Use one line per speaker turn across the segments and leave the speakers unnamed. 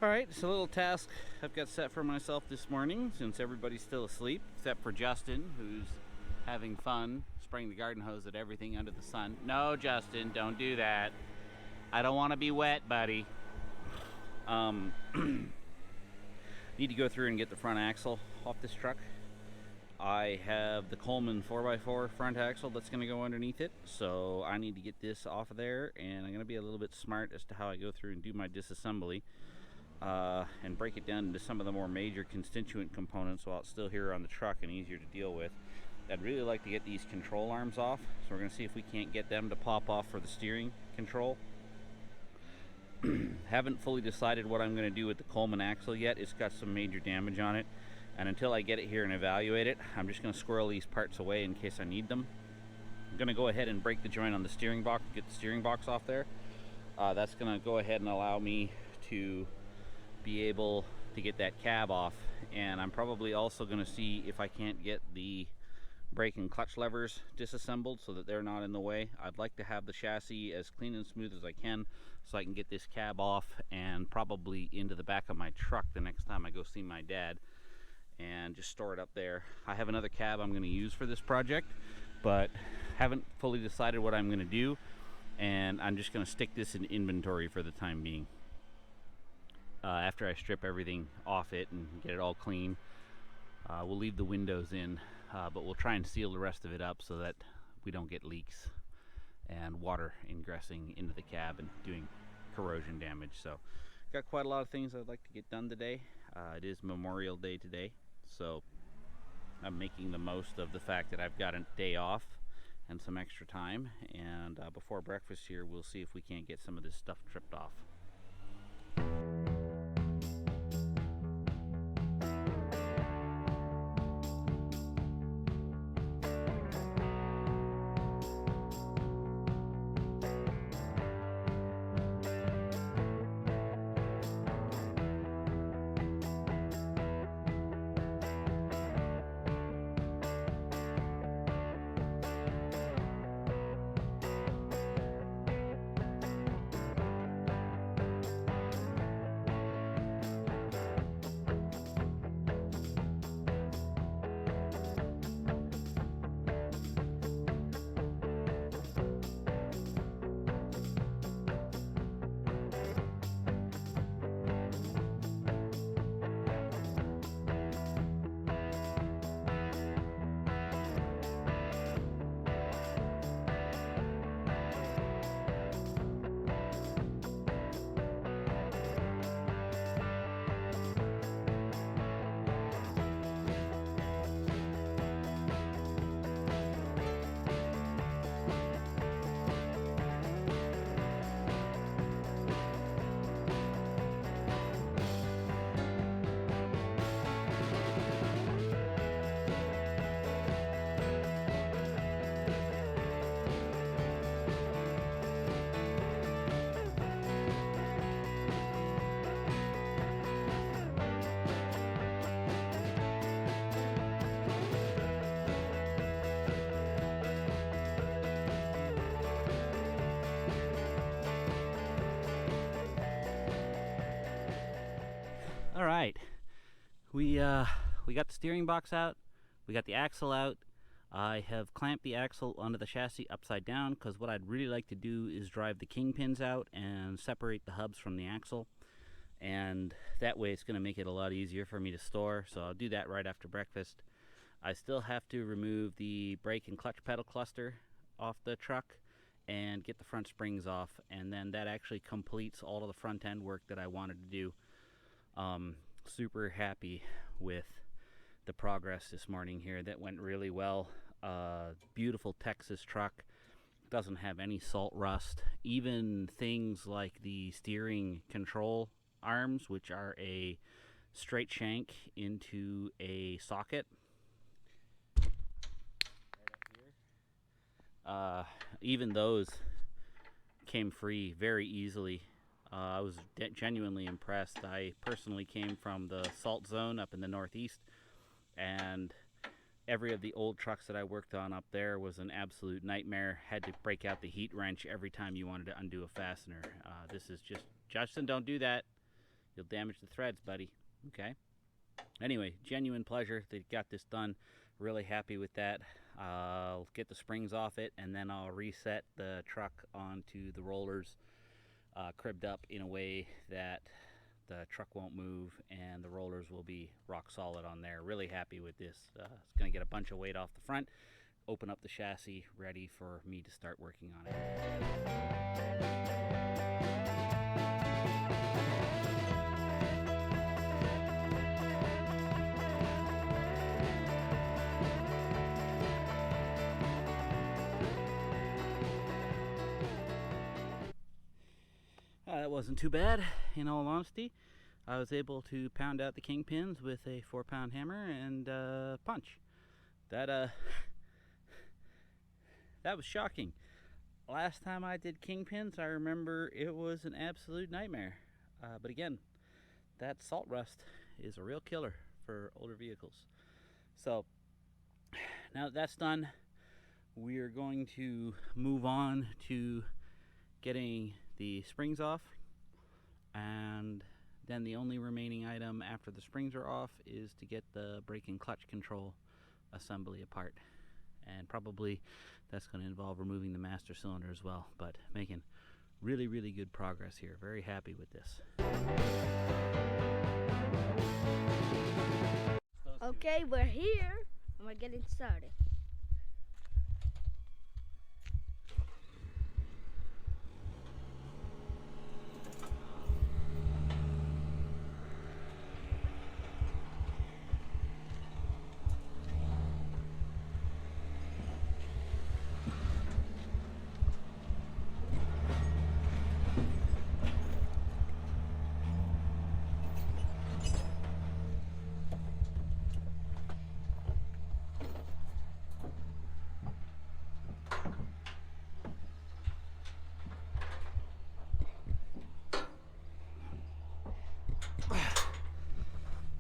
Alright, it's a little task I've got set for myself this morning since everybody's still asleep, except for Justin, who's having fun spraying the garden hose at everything under the sun. No, Justin, don't do that. I don't want to be wet, buddy. Need to go through and get the front axle off this truck. I have the Coleman 4x4 front axle that's going to go underneath it, so I need to get this off of there, and I'm going to be a little bit smart as to how I go through and do my disassembly and break it down into some of the more major constituent components while it's still here on the truck and easier to deal with. I'd really like to get these control arms off, so we're going to see if we can't get them to pop off for the steering control. Haven't fully decided what I'm going to do with the Coleman axle yet. It's got some major damage on it, and until I get it here and evaluate it, I'm just going to squirrel these parts away in case I need them. I'm going to go ahead and break the joint on the steering box, get the steering box off there. That's going to go ahead and allow me to be able to get that cab off, and I'm probably also going to see if I can't get the brake and clutch levers disassembled so that they're not in the way. I'd like to have the chassis as clean and smooth as I can so I can get this cab off and probably into the back of my truck the next time I go see my dad and just store it up there. I have another cab I'm going to use for this project, but haven't fully decided what I'm going to do, and I'm just going to stick this in inventory for the time being. After I strip everything off it and get it all clean, we'll leave the windows in, but we'll try and seal the rest of it up so that we don't get leaks and water ingressing into the cab and doing corrosion damage. So got quite a lot of things I'd like to get done today. It is Memorial Day today, so I'm making the most of the fact that I've got a day off and some extra time, and before breakfast here we'll see if we can't get some of this stuff tripped off. All right, we got the steering box out, we got the axle out. I have clamped the axle onto the chassis upside down because what I'd really like to do is drive the kingpins out and separate the hubs from the axle, and that way it's going to make it a lot easier for me to store, so I'll do that right after breakfast. I still have to remove the brake and clutch pedal cluster off the truck and get the front springs off, and then that actually completes all of the front end work that I wanted to do. Super happy with the progress this morning here. That went really well. Beautiful Texas truck, doesn't have any salt rust. Even things like the steering control arms, which are a straight shank into a socket right up here, even those came free very easily. I was genuinely impressed. I personally came from the salt zone up in the Northeast, and every of the old trucks that I worked on up there was an absolute nightmare. Had to break out the heat wrench every time you wanted to undo a fastener. This is just, Justin, don't do that. you'll damage the threads, buddy. Okay. Anyway, genuine pleasure. They got this done. Really happy with that. I'll get the springs off it, and then I'll reset the truck onto the rollers, cribbed up in a way that the truck won't move and the rollers will be rock solid on there. Really happy with this. It's going to get a bunch of weight off the front, open up the chassis, ready for me to start working on it. That wasn't too bad, in all honesty. I was able to pound out the kingpins with a 4-pound hammer and punch. That was shocking. Last time I did kingpins, I remember it was an absolute nightmare. But again, that salt rust is a real killer for older vehicles. So now that that's done, we are going to move on to getting the springs off, and then the only remaining item after the springs are off is to get the brake and clutch control assembly apart, and probably that's going to involve removing the master cylinder as well, but making really good progress here. Very happy with this.
Okay, we're here and we're getting started.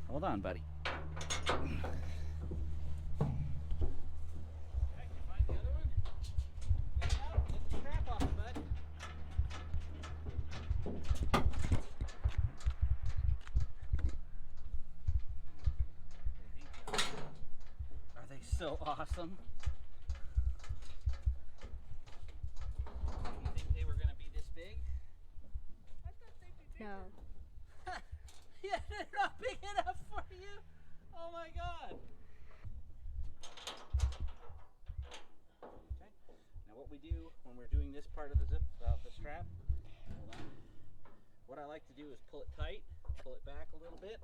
Hold on, buddy. Are they so awesome? You think they were going to be this big?
I thought they'd be bigger.
No.
Yeah, they're not big enough for you. Oh my God. Okay. Now what we do when we're doing this part of the the strap, hold on. What I like to do is pull it tight, pull it back a little bit,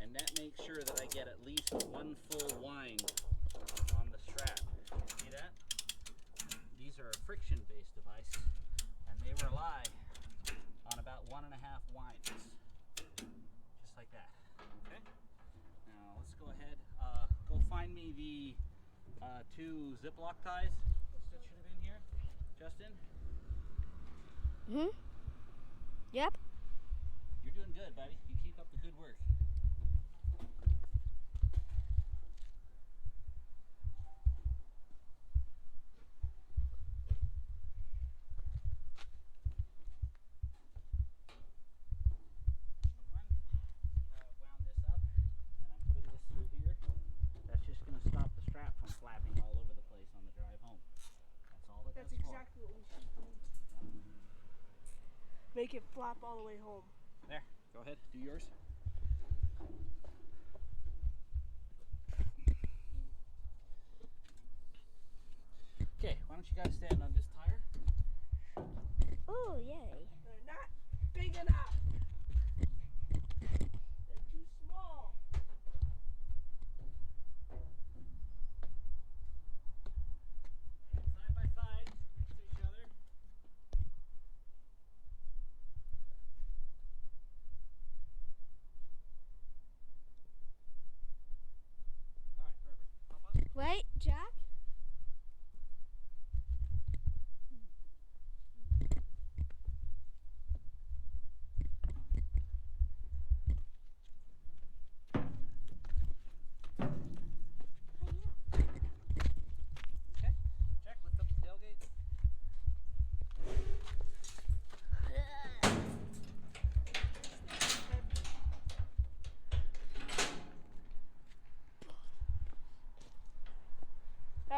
and that makes sure that I get at least one full wind on the strap. See that? These are a friction-based device, and they rely on about 1.5 winds. Like that. Okay. Now let's go ahead. Go find me the 2 Ziploc ties that should have been here, Justin.
Yep.
You're doing good, buddy. You keep up the good work.
Make it flap all the way home.
There, go ahead, do yours. Okay, why don't you guys stand on this tire?
Oh, yay.
They're not big enough. They're too small.
Side by side, next to each other.
Wait, Jack?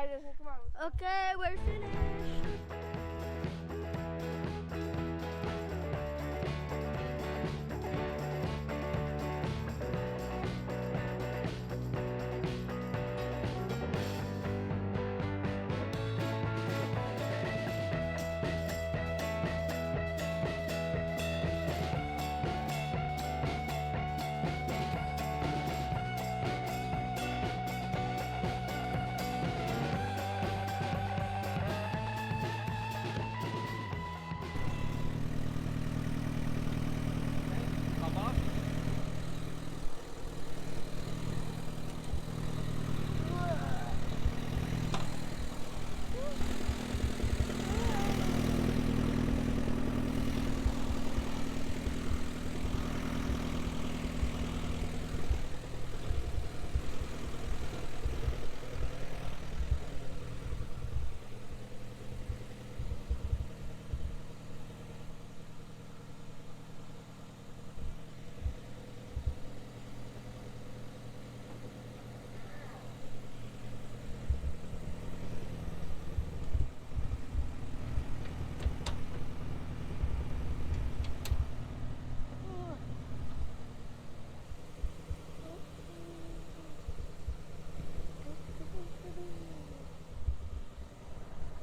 it isn't. Come on.
Okay, we're finished.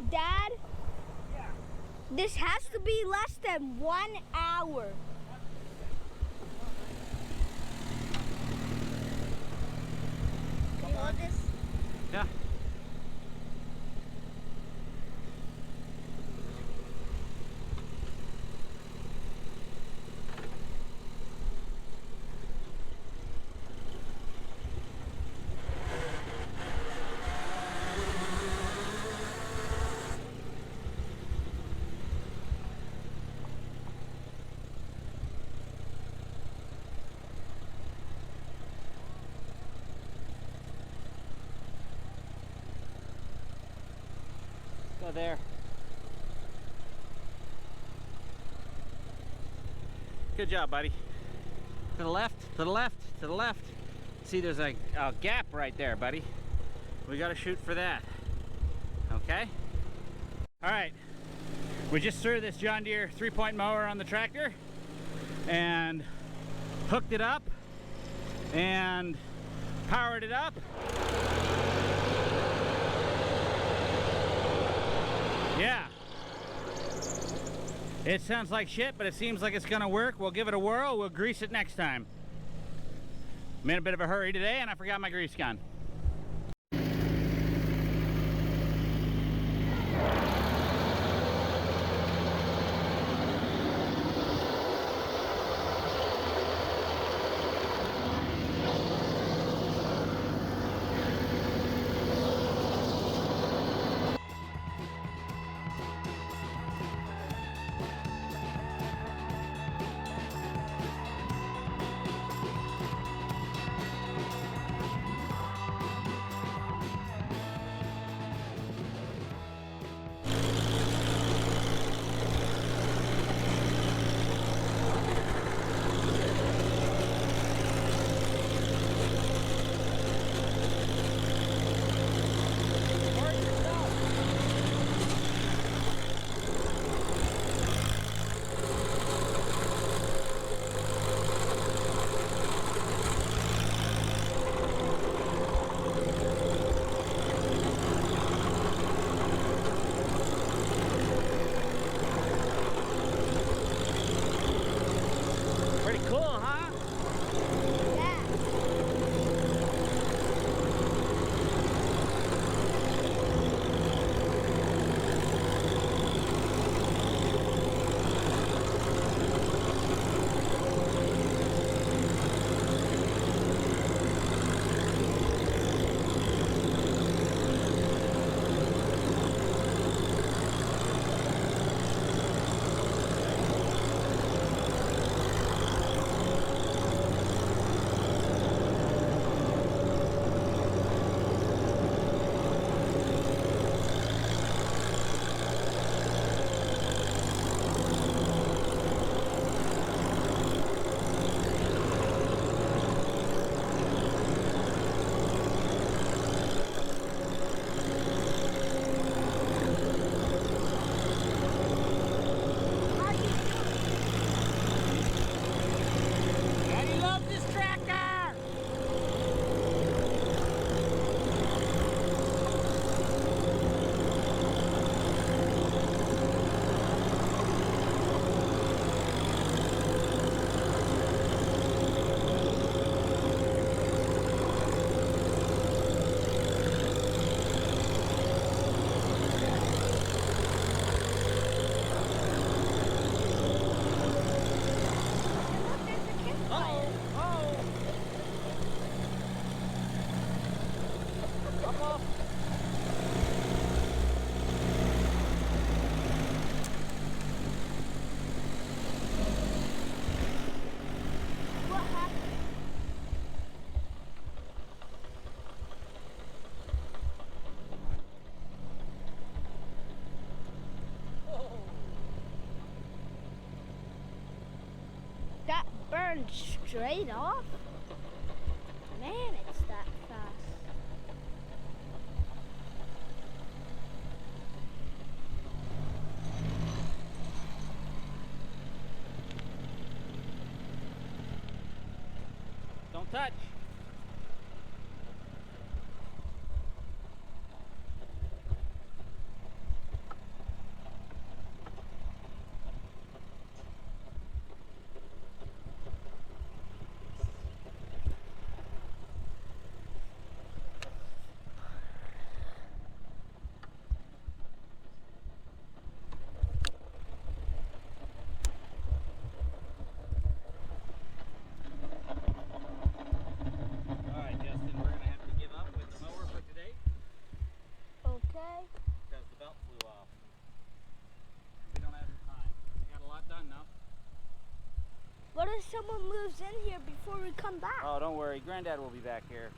Dad?
Yeah.
This has to be less than 1 hour. Can you hold this?
Yeah. Go there. Good job, buddy. To the left, to the left, to the left. See, there's a gap right there, buddy. We gotta shoot for that. Okay? All right. We just threw this John Deere 3-point mower on the tractor and hooked it up and powered it up. Yeah. It sounds like shit, but it seems like it's gonna work. We'll give it a whirl. We'll grease it next time. I'm in a bit of a hurry today and I forgot my grease gun.
burned straight off? Man, it's that fast.
Don't touch. Alright, Justin, we're going to have to give up with the mower for today
Okay.
because the belt flew off. We don't have the time. We got a lot done now.
What if someone moves in here before we come back?
Oh, don't worry. Granddad will be back here.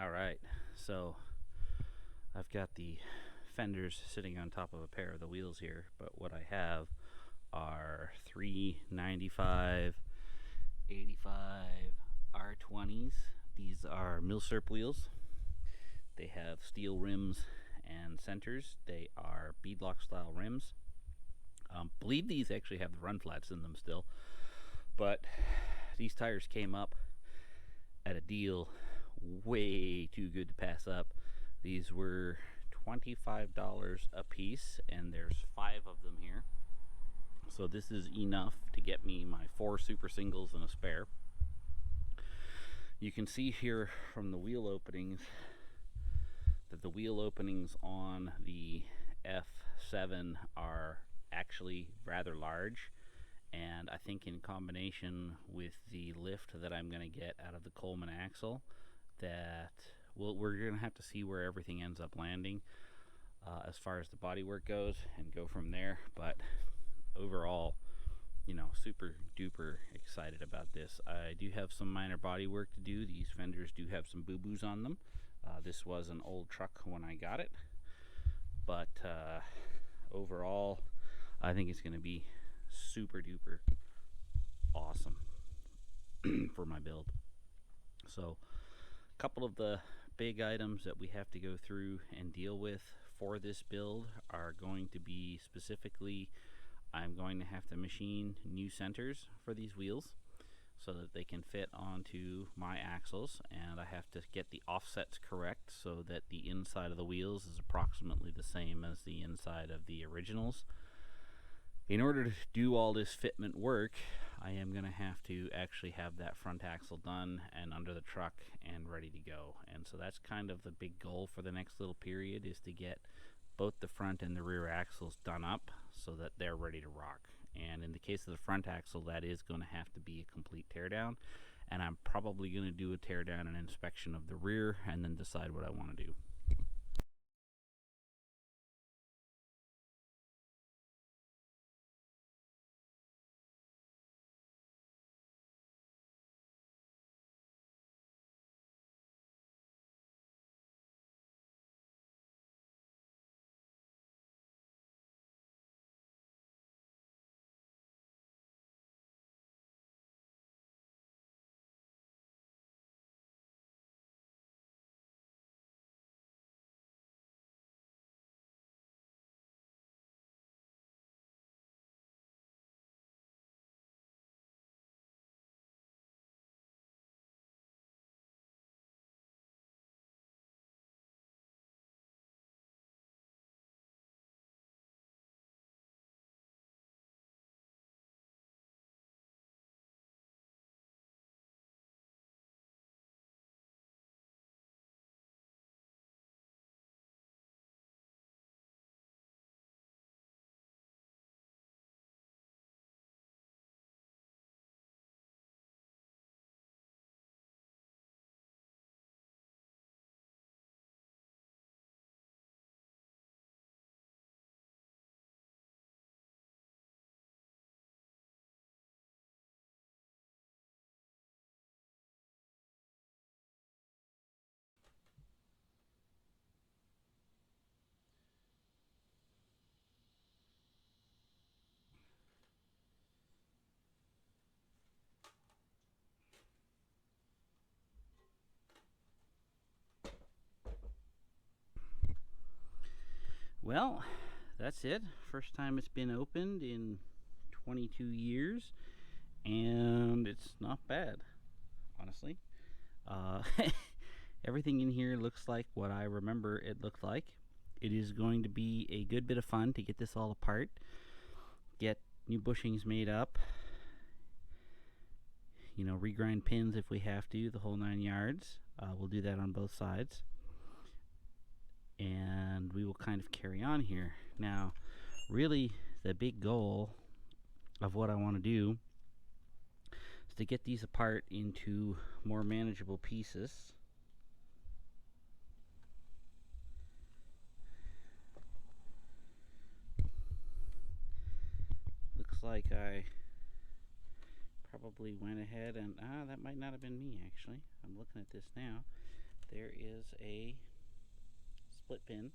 Alright, so I've got the fenders sitting on top of a pair of the wheels here, but what I have are 395, 85 R20s. These are Milsurp wheels. They have steel rims and centers. They are beadlock style rims. Believe these actually have the run flats in them still, but these tires came up at a deal way too good to pass up. These were $25 a piece, and there's 5 of them here. So this is enough to get me my 4 super singles and a spare. You can see here from the wheel openings that the wheel openings on the F7 are actually rather large, and I think in combination with the lift that I'm going to get out of the Coleman axle, that we're going to have to see where everything ends up landing as far as the bodywork goes and go from there. But overall, you know, super duper excited about this. I do have some minor bodywork to do. These fenders do have some boo-boos on them. This was an old truck when I got it, but overall I think it's going to be super duper awesome for my build. So a couple of the big items that we have to go through and deal with for this build are going to be specifically, I'm going to have to machine new centers for these wheels so that they can fit onto my axles, and I have to get the offsets correct so that the inside of the wheels is approximately the same as the inside of the originals. In order to do all this fitment work, I am going to have to actually have that front axle done and under the truck and ready to go. And so that's kind of the big goal for the next little period, is to get both the front and the rear axles done up so that they're ready to rock. And in the case of the front axle, that is going to have to be a complete teardown, and I'm probably going to do a teardown and inspection of the rear and then decide what I want to do. Well, that's it. First time it's been opened in 22 years, and it's not bad, honestly. Everything in here looks like what I remember it looked like. It is going to be a good bit of fun to get this all apart, get new bushings made up, you know, regrind pins if we have to, the whole 9 yards. We'll do that on both sides, and we will kind of carry on here. Now, really, the big goal of what I want to do is to get these apart into more manageable pieces. Looks like I probably went ahead and that might not have been me, actually. I'm looking at this now. There is a split pin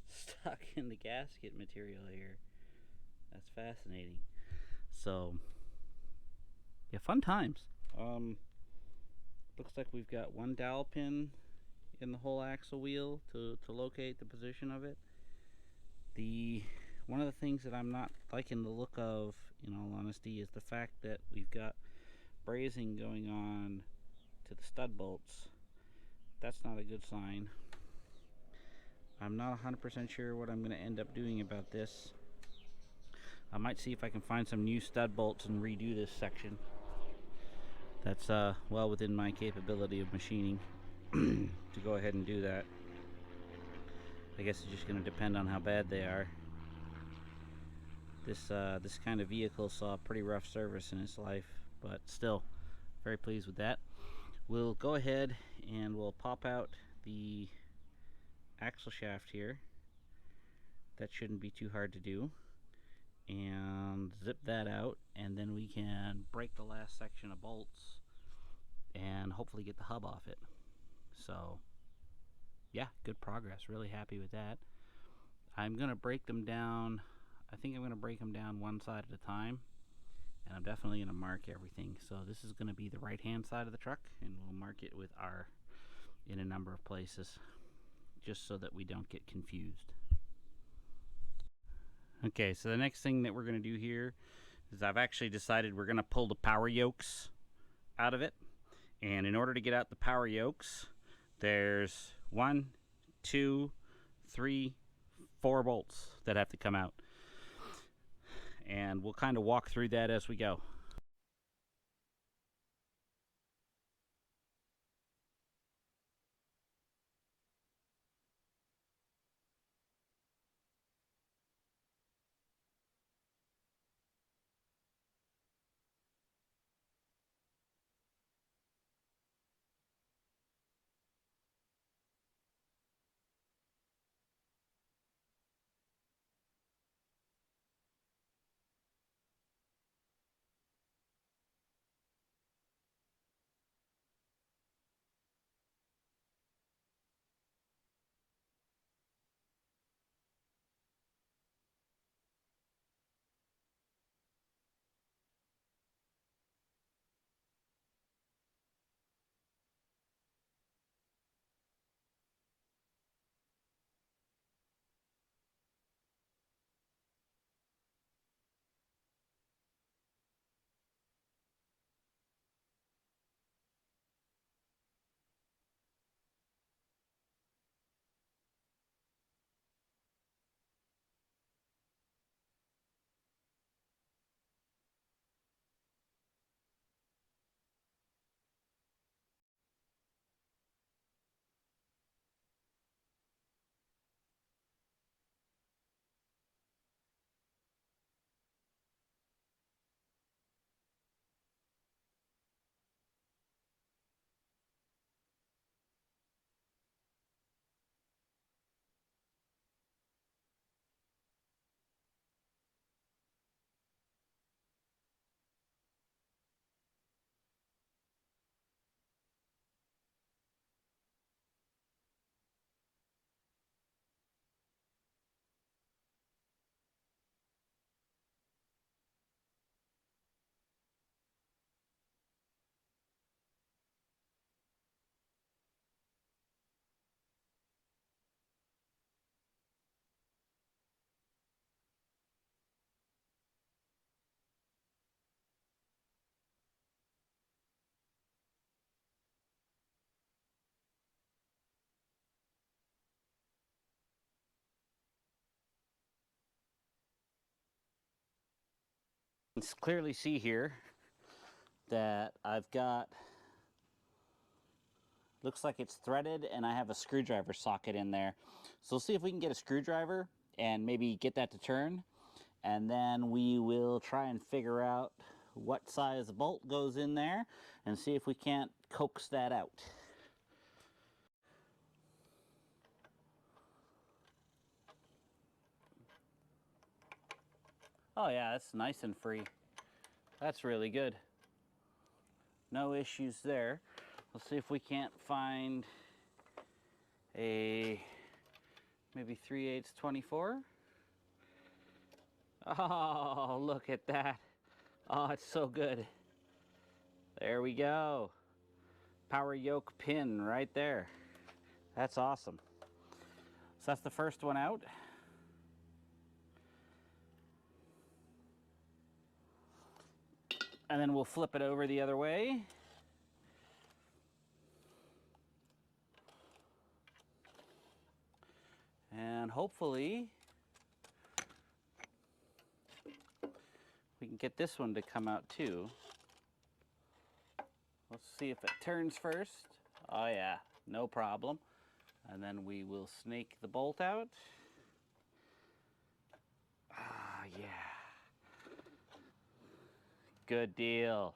stuck in the gasket material here. That's fascinating. So yeah, fun times. Looks like we've got one dowel pin in the whole axle wheel to locate the position of it. One of the things that I'm not liking the look of, in all honesty, is the fact that we've got brazing going on to the stud bolts. That's not a good sign. I'm not 100% sure what I'm going to end up doing about this. I might see if I can find some new stud bolts and redo this section. That's well within my capability of machining to go ahead and do that. I guess it's just going to depend on how bad they are. This kind of vehicle saw pretty rough service in its life, but still very pleased with that. We'll go ahead and we'll pop out the axle shaft here. That shouldn't be too hard to do, and zip that out, and then we can break the last section of bolts and hopefully get the hub off it. So yeah, good progress. Really happy with that. I'm gonna break them down. I think I'm gonna break them down one side at a time, and I'm definitely gonna mark everything. So this is gonna be the right hand side of the truck, and we'll mark it with R in a number of places, just so that we don't get confused. Okay, so the next thing that we're gonna do here is I've actually decided we're gonna pull the power yokes out of it. And in order to get out the power yokes, there's 1, 2, 3, 4 bolts that have to come out. And we'll kind of walk through that as we go. You can clearly see here that I've got, looks like it's threaded, and I have a screwdriver socket in there. So we'll see if we can get a screwdriver and maybe get that to turn, and then we will try and figure out what size bolt goes in there and see if we can't coax that out. Oh yeah, that's nice and free. That's really good. No issues there. Let's see if we can't find a maybe 3/8 24. Oh, look at that. Oh, it's so good. There we go. Power yoke pin right there. That's awesome. So that's the first one out. And then we'll flip it over the other way. And hopefully we can get this one to come out too. Let's see if it turns first. Oh yeah, no problem. And then we will snake the bolt out. Ah, yeah. Good deal.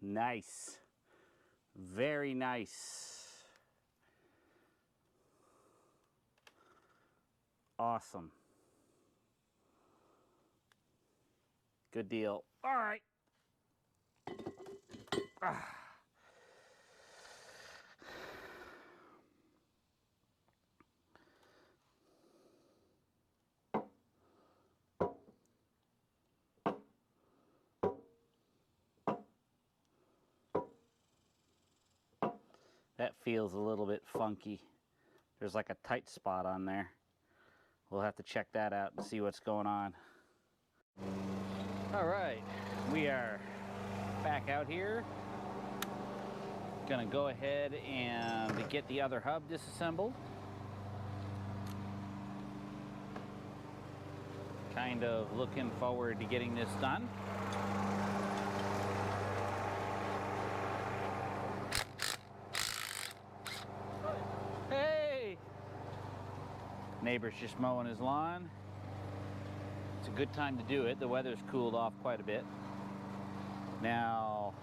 Nice. Very nice. Awesome. Good deal. All right. Ah. That feels a little bit funky. There's like a tight spot on there. We'll have to check that out and see what's going on. All right, we are back out here. Gonna go ahead and get the other hub disassembled. Kind of looking forward to getting this done. Hey! Neighbor's just mowing his lawn. It's a good time to do it. The weather's cooled off quite a bit. Now,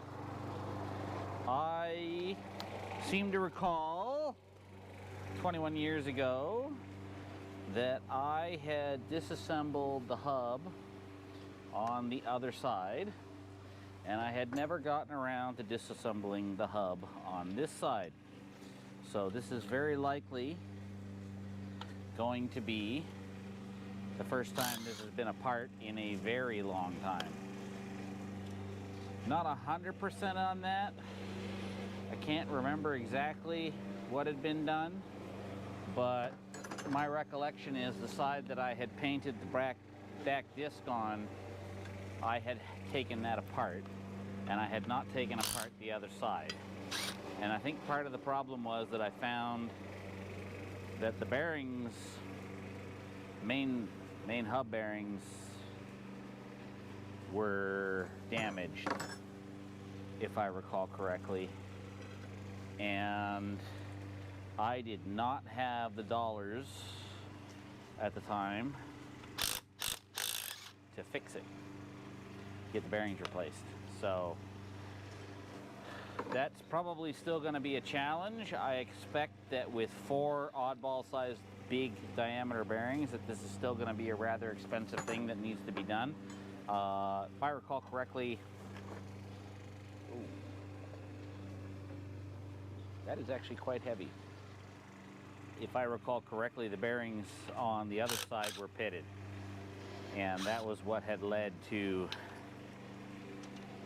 I seem to recall 21 years ago that I had disassembled the hub on the other side, and I had never gotten around to disassembling the hub on this side. So this is very likely going to be the first time this has been apart in a very long time. Not 100% on that. I can't remember exactly what had been done, but my recollection is the side that I had painted the back disc on, I had taken that apart, and I had not taken apart the other side. And I think part of the problem was that I found that the bearings, main hub bearings, were damaged, if I recall correctly. And I did not have the dollars at the time to fix it, get the bearings replaced. So that's probably still going to be a challenge. I expect that with 4 oddball sized big diameter bearings that this is still going to be a rather expensive thing that needs to be done. If I recall correctly, that is actually quite heavy. If I recall correctly, the bearings on the other side were pitted, and that was what had led to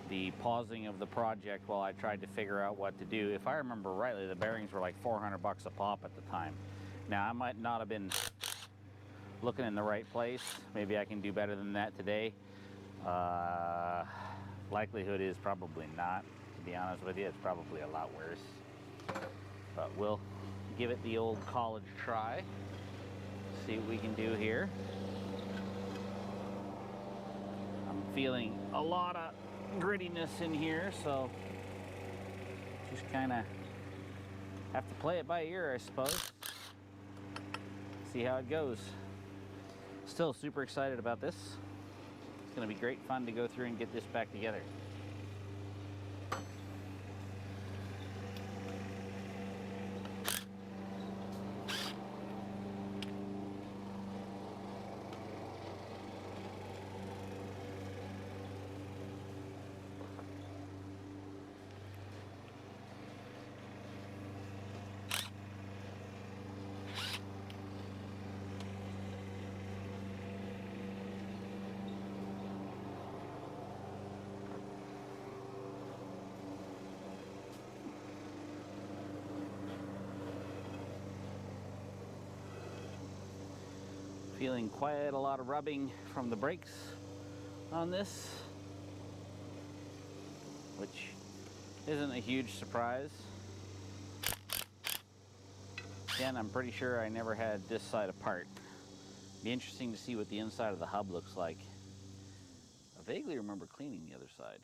the pausing of the project while I tried to figure out what to do. If I remember rightly, the bearings were like 400 bucks a pop at the time. Now, I might not have been looking in the right place. Maybe I can do better than that today. Likelihood is probably not, to be honest with you. It's probably a lot worse. But we'll give it the old college try. See what we can do here. I'm feeling a lot of grittiness in here, so just kind of have to play it by ear, I suppose. See how it goes. Still super excited about this. It's going to be great fun to go through and get this back together. Feeling quite a lot of rubbing from the brakes on this, which isn't a huge surprise. Again, I'm pretty sure I never had this side apart. Be interesting to see what the inside of the hub looks like. I vaguely remember cleaning the other side.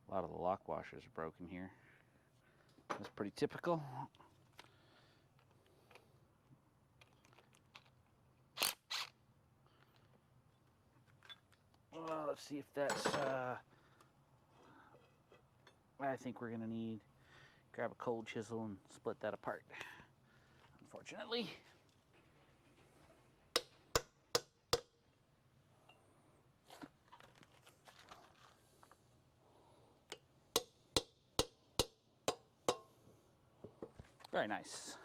A lot of the lock washers are broken here. That's pretty typical. Well, let's see if that's, I think we're gonna need, grab a cold chisel and split that apart, unfortunately. Very nice.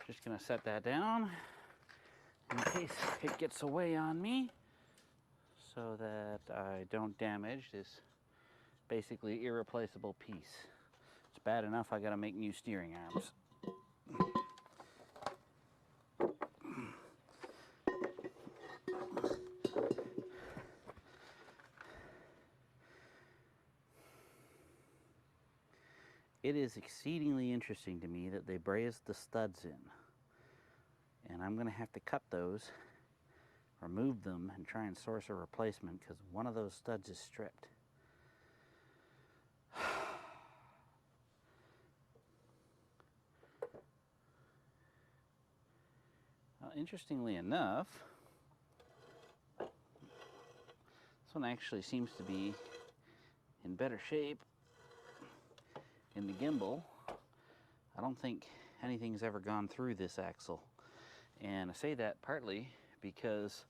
Just gonna set that down in case it gets away on me so that I don't damage this basically irreplaceable piece. It's bad enough I gotta make new steering arms. It is exceedingly interesting to me that they brazed the studs in. And I'm gonna have to cut those, remove them, and try and source a replacement because one of those studs is stripped. Well, interestingly enough, this one actually seems to be in better shape in the gimbal. I don't think anything's ever gone through this axle. And I say that partly because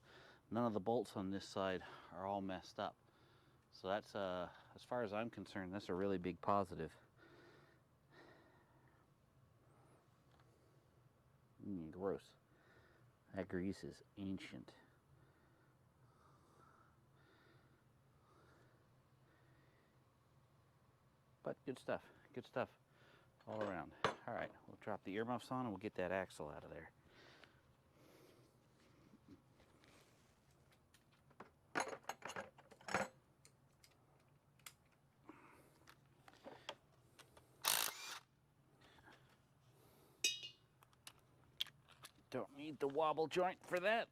none of the bolts on this side are all messed up. So that's, as far as I'm concerned, that's a really big positive. Gross. That grease is ancient. But good stuff all around. All right, we'll drop the earmuffs on and we'll get that axle out of there. Don't need the wobble joint for that.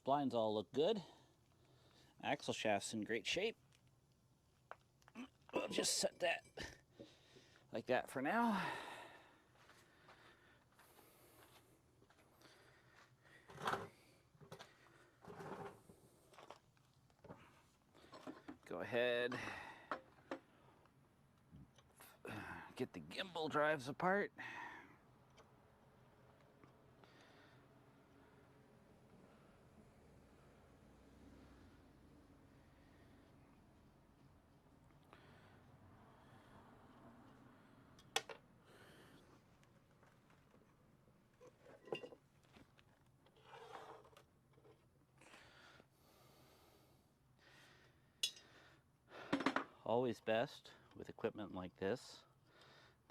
splines all look good. Axle shaft's in great shape. We'll just set that like that for now. Go ahead, get the gimbal drives apart. Always best with equipment like this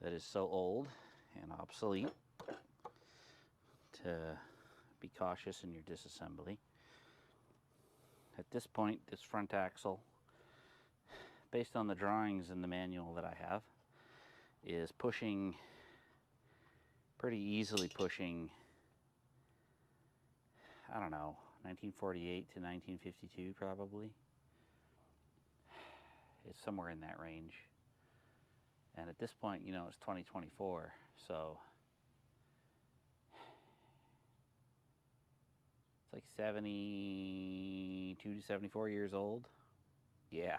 that is so old and obsolete to be cautious in your disassembly. At this point, this front axle, based on the drawings in the manual that I have, is pushing, pretty easily pushing, I don't know, 1948 to 1952 probably. It's somewhere in that range. And at this point, you know, it's 2024, so it's like 72 to 74 years old. Yeah,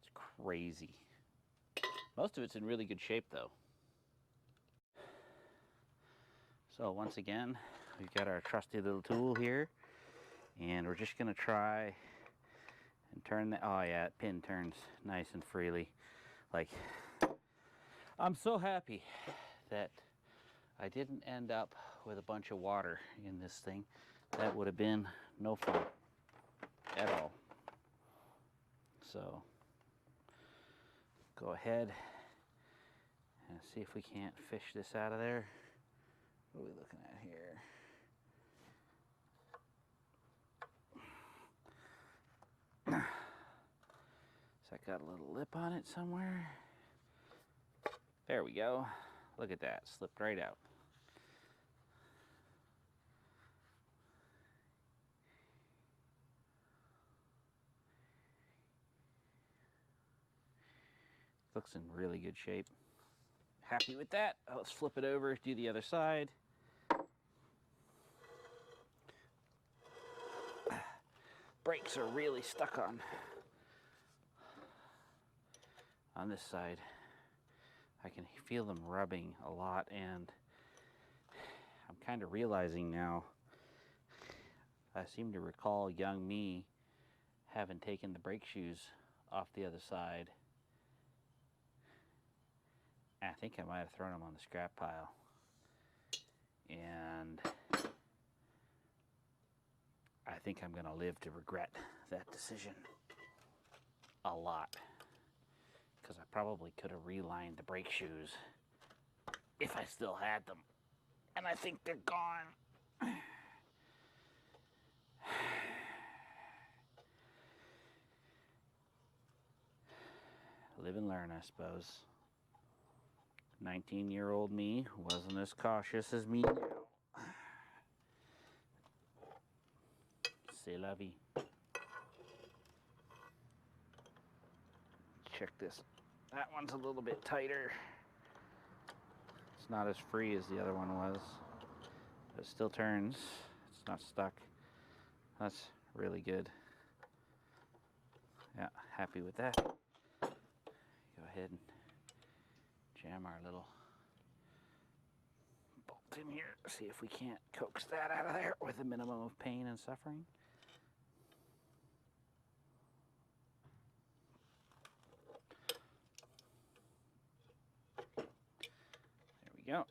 it's crazy. Most of it's in really good shape though. So once again, we've got our trusty little tool here, and we're just gonna try and turn the, oh yeah, that pin turns nice and freely. Like, I'm so happy that I didn't end up with a bunch of water in this thing. That would have been no fun at all. So, go ahead and see if we can't fish this out of there. What are we looking at here? So I got a little lip on it somewhere. There we go. Look at that, slipped right out. Looks in really good shape. Happy with that. Let's flip it over, do the other side. Brakes are really stuck on this side. I can feel them rubbing a lot, and I'm kind of realizing now, I seem to recall young me having taken the brake shoes off the other side. I think I might have thrown them on the scrap pile. And I think I'm gonna live to regret that decision a lot, because I probably could have relined the brake shoes if I still had them. And I think they're gone. Live and learn, I suppose. 19-year-old me wasn't as cautious as me now. C'est la vie. Check this. That one's a little bit tighter. It's not as free as the other one was. But it still turns. It's not stuck. That's really good. Yeah, happy with that. Go ahead and jam our little bolt in here. See if we can't coax that out of there with a minimum of pain and suffering. There we go.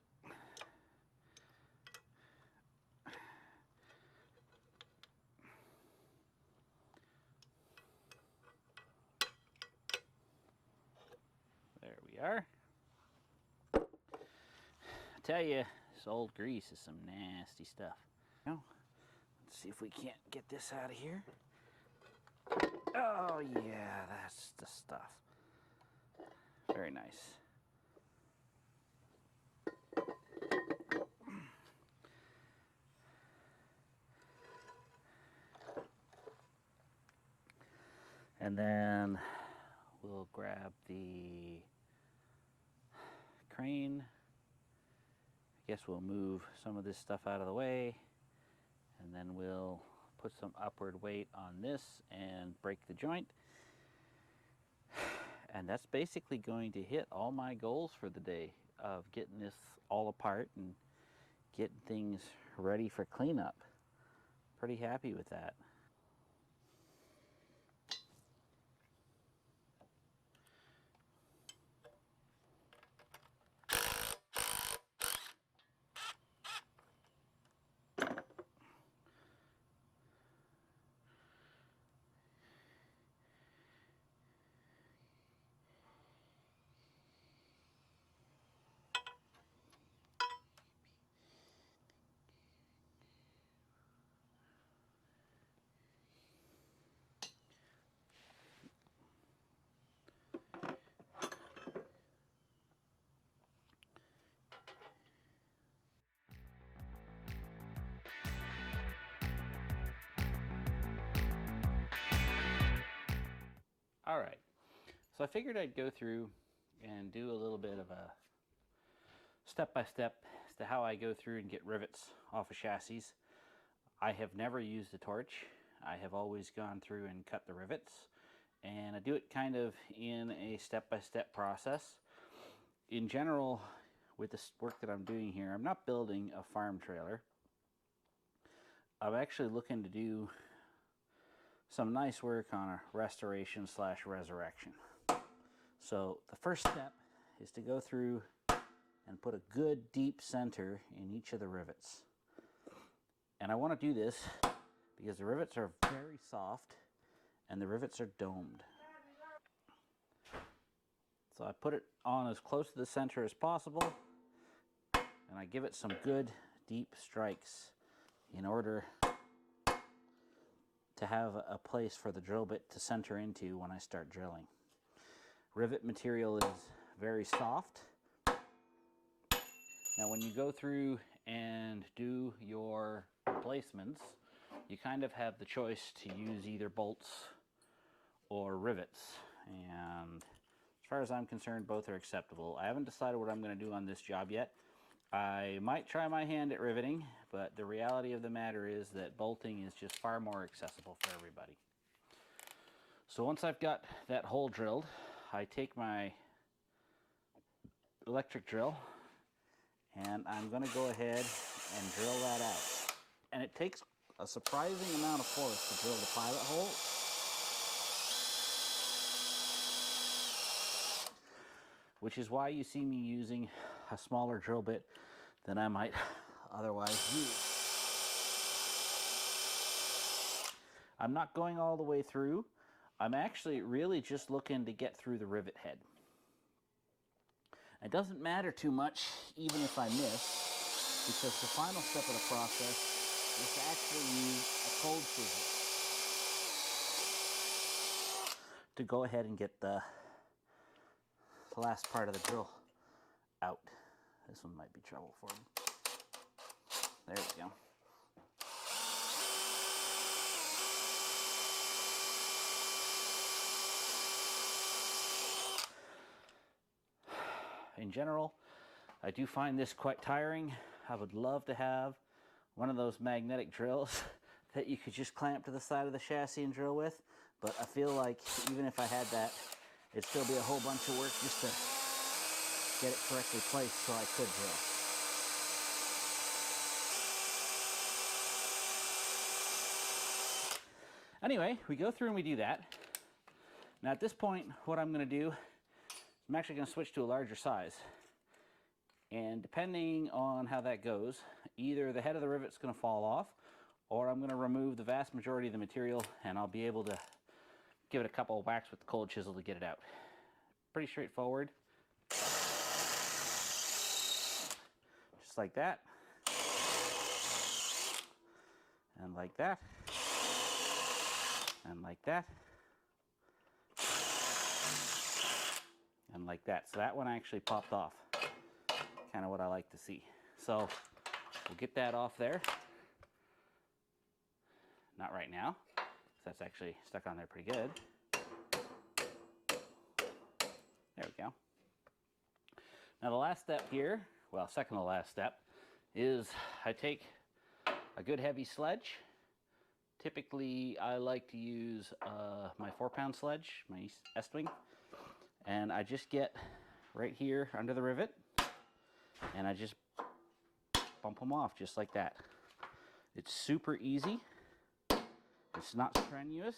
There we are. I tell you, this old grease is some nasty stuff. Now, let's see if we can't get this out of here. Oh yeah, that's the stuff. Very nice. And then we'll grab the crane. I guess we'll move some of this stuff out of the way, and then we'll put some upward weight on this and break the joint. And that's basically going to hit all my goals for the day of getting this all apart and getting things ready for cleanup. Pretty happy with that. All right, so I figured I'd go through and do a little bit of a step-by-step as to how I go through and get rivets off of chassis. I have never used a torch. I have always gone through and cut the rivets, and I do it kind of in a step-by-step process. In general, with this work that I'm doing here, I'm not building a farm trailer. I'm actually looking to do some nice work on a restoration / resurrection. So the first step is to go through and put a good deep center in each of the rivets. And I want to do this because the rivets are very soft and the rivets are domed. So I put it on as close to the center as possible, and I give it some good deep strikes in order to have a place for the drill bit to center into when I start drilling. Rivet material is very soft. Now when you go through and do your replacements, you kind of have the choice to use either bolts or rivets, and as far as I'm concerned, both are acceptable. I haven't decided what I'm going to do on this job yet. I might try my hand at riveting, but the reality of the matter is that bolting is just far more accessible for everybody. So once I've got that hole drilled, I take my electric drill and I'm going to go ahead and drill that out. And it takes a surprising amount of force to drill the pilot hole. Which is why you see me using a smaller drill bit than I might otherwise use. I'm not going all the way through. I'm actually really just looking to get through the rivet head. It doesn't matter too much even if I miss, because the final step of the process is to actually use a cold chisel to go ahead and get the last part of the drill out. This one might be trouble for me. There we go. In general, I do find this quite tiring. I would love to have one of those magnetic drills that you could just clamp to the side of the chassis and drill with, but I feel like even if I had that, it'd still be a whole bunch of work just to get it correctly placed so I could drill. Anyway, we go through and we do that. Now at this point, what I'm going to do, I'm actually going to switch to a larger size. And depending on how that goes, either the head of the rivet's going to fall off, or I'm going to remove the vast majority of the material and I'll be able to give it a couple of whacks with the cold chisel to get it out. Pretty straightforward. Just like that. And like that. And like that. And like that. So that one actually popped off. Kind of what I like to see. So we'll get that off there. Not right now, because that's actually stuck on there pretty good. There we go. Now the last step here, well, second to last step, is I take a good heavy sledge. Typically, I like to use my 4-pound sledge, my Estwing, and I just get right here under the rivet, and I just bump them off just like that. It's super easy. It's not strenuous.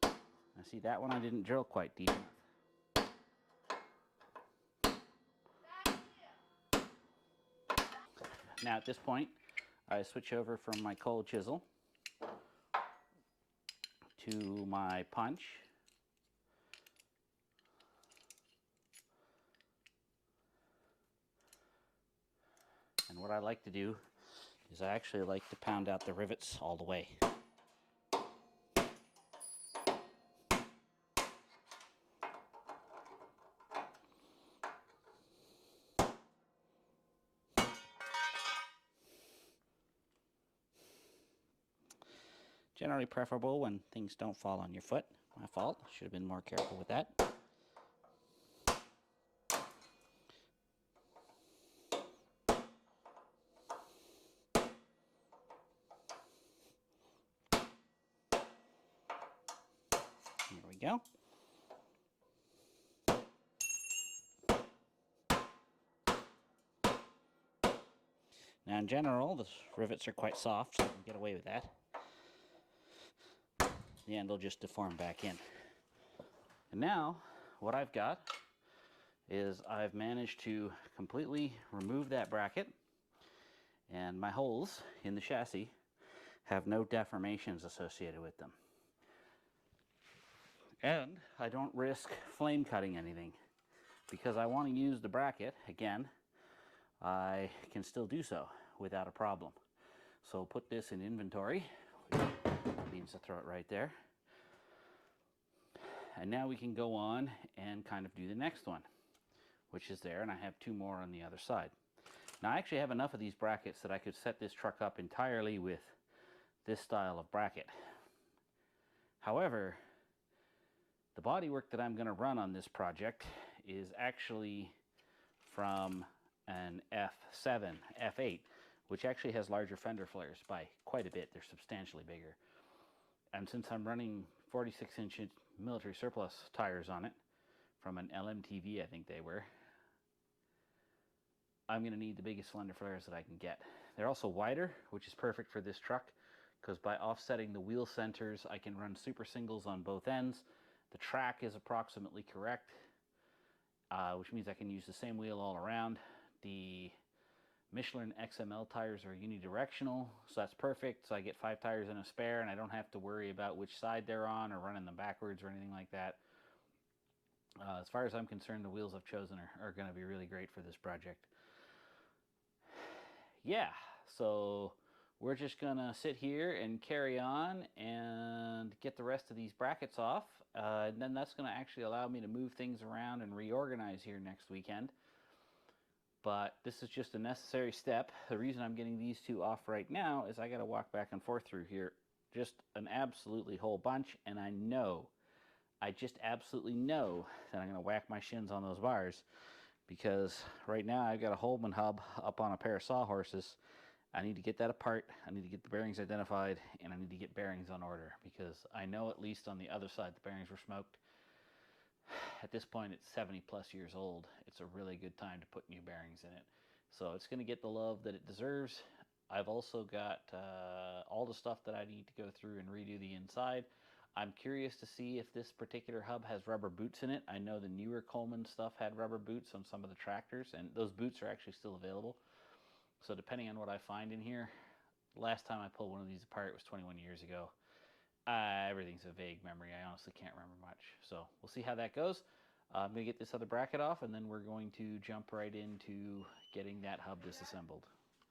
Now see, that one I didn't drill quite deep enough. Now at this point, I switch over from my cold chisel to my punch. And what I like to do is I actually like to pound out the rivets all the way. Generally preferable when things don't fall on your foot. My fault. Should have been more careful with that. There we go. Now in general, the rivets are quite soft, so you can get away with that. The end will just deform back in. And now, what I've got is I've managed to completely remove that bracket, and my holes in the chassis have no deformations associated with them. And I don't risk flame cutting anything. Because I want to use the bracket, again, I can still do so without a problem. So put this in inventory, which means to throw it right there. And now we can go on and kind of do the next one, which is there, and I have 2 more on the other side. Now I actually have enough of these brackets that I could set this truck up entirely with this style of bracket. However, the bodywork that I'm going to run on this project is actually from an F7, F8, which actually has larger fender flares by quite a bit. They're substantially bigger. And since I'm running 46-inch military surplus tires on it, from an LMTV I think they were, I'm going to need the biggest fender flares that I can get. They're also wider, which is perfect for this truck, because by offsetting the wheel centers, I can run super singles on both ends. The track is approximately correct, which means I can use the same wheel all around. The Michelin XML tires are unidirectional, so that's perfect. So I get 5 tires in a spare, and I don't have to worry about which side they're on or running them backwards or anything like that. As far as I'm concerned, the wheels I've chosen are going to be really great for this project. Yeah, so we're just going to sit here and carry on and get the rest of these brackets off. And then that's going to actually allow me to move things around and reorganize here next weekend. But this is just a necessary step. The reason I'm getting these 2 off right now is I got to walk back and forth through here just an absolutely whole bunch. And I just absolutely know that I'm going to whack my shins on those bars. Because right now I've got a Coleman hub up on a pair of sawhorses. I need to get that apart, I need to get the bearings identified, and I need to get bearings on order, because I know at least on the other side the bearings were smoked. At this point it's 70 plus years old. It's a really good time to put new bearings in it. So it's going to get the love that it deserves. I've also got all the stuff that I need to go through and redo the inside. I'm curious to see if this particular hub has rubber boots in it. I know the newer Coleman stuff had rubber boots on some of the tractors, and those boots are actually still available. So depending on what I find in here, last time I pulled one of these apart was 21 years ago. Everything's a vague memory. I honestly can't remember much. So we'll see how that goes. I'm going to get this other bracket off, and then we're going to jump right into getting that hub disassembled.